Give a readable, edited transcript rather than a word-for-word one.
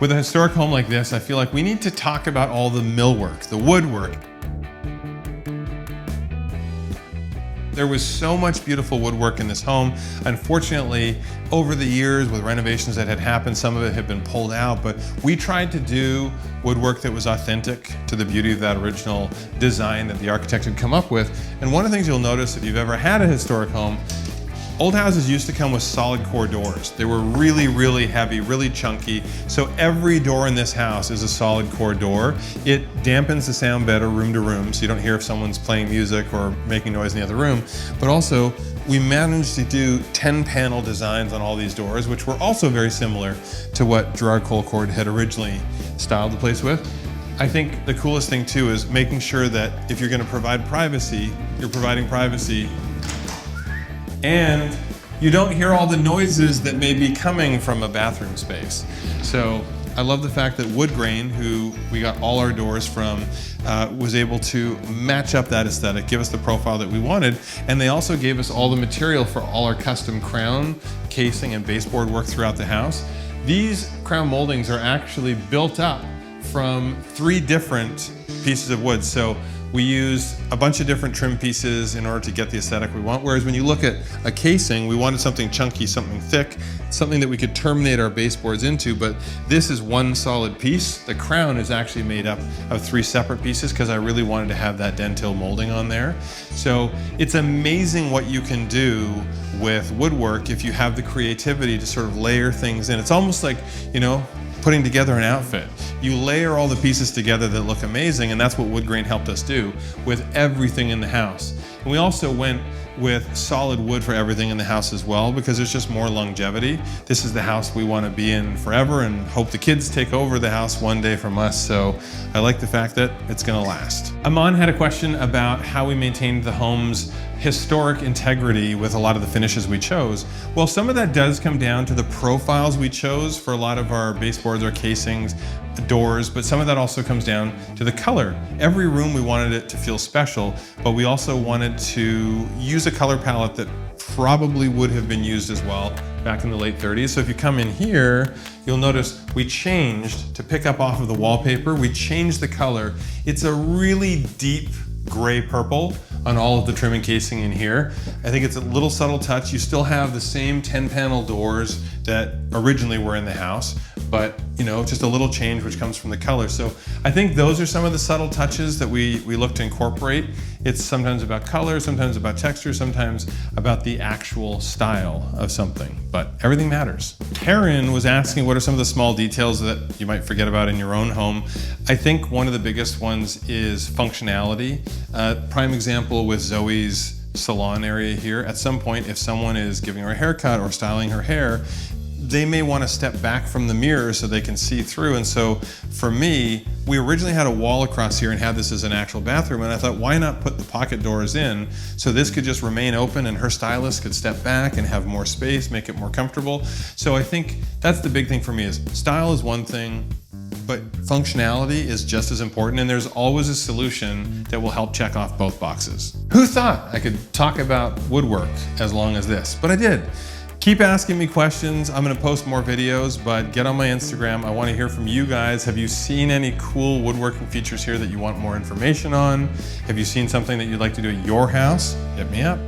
With a historic home like this, I feel like we need to talk about all the millwork, the woodwork. There was so much beautiful woodwork in this home. Unfortunately, over the years with renovations that had happened, some of it had been pulled out, but we tried to do woodwork that was authentic to the beauty of that original design that the architect had come up with. And one of the things you'll notice if you've ever had a historic home, old houses used to come with solid core doors. They were really, really heavy, really chunky. So every door in this house is a solid core door. It dampens the sound better room to room, so you don't hear if someone's playing music or making noise in the other room. But also, we managed to do 10-panel designs on all these doors, which were also very similar to what Gerard Colcord had originally styled the place with. I think the coolest thing too is making sure that if you're going to provide privacy, you're providing privacy and you don't hear all the noises that may be coming from a bathroom space. So I love the fact that Woodgrain, who we got all our doors from, was able to match up that aesthetic, give us the profile that we wanted, and they also gave us all the material for all our custom crown, casing, and baseboard work throughout the house. These crown moldings are actually built up from 3 different pieces of wood. So we used a bunch of different trim pieces in order to get the aesthetic we want. Whereas when you look at a casing, we wanted something chunky, something thick, something that we could terminate our baseboards into, but this is one solid piece. The crown is actually made up of 3 separate pieces because I really wanted to have that dentil molding on there. So it's amazing what you can do with woodwork if you have the creativity to sort of layer things in. It's almost like, you know, putting together an outfit. You layer all the pieces together that look amazing, and that's what Woodgrain helped us do with everything in the house. And we also went with solid wood for everything in the house as well, because there's just more longevity. This is the house we want to be in forever and hope the kids take over the house one day from us. So I like the fact that it's going to last. Aman had a question about how we maintained the home's historic integrity with a lot of the finishes we chose. Well, some of that does come down to the profiles we chose for a lot of our baseboards, our casings, doors, but some of that also comes down to the color. Every room we wanted it to feel special, but we also wanted to use a color palette that probably would have been used as well back in the late 30s. So if you come in here, you'll notice we changed to pick up off of the wallpaper. We changed the color. It's a really deep gray purple on all of the trim and casing in here. I think it's a little subtle touch. You still have the same 10-panel doors that originally were in the house, but you know, just a little change which comes from the color. So I think those are some of the subtle touches that we look to incorporate. It's sometimes about color, sometimes about texture, sometimes about the actual style of something, but everything matters. Karen was asking what are some of the small details that you might forget about in your own home. I think one of the biggest ones is functionality. Prime example with Zoe's salon area here. At some point, if someone is giving her a haircut or styling her hair, they may want to step back from the mirror so they can see through. And so for me, we originally had a wall across here and had this as an actual bathroom. And I thought, why not put the pocket doors in so this could just remain open and her stylist could step back and have more space, make it more comfortable. So I think that's the big thing for me is style is one thing, but functionality is just as important, and there's always a solution that will help check off both boxes. Who thought I could talk about woodwork as long as this? But I did. Keep asking me questions. I'm gonna post more videos, but get on my Instagram. I wanna hear from you guys. Have you seen any cool woodworking features here that you want more information on? Have you seen something that you'd like to do at your house? Hit me up.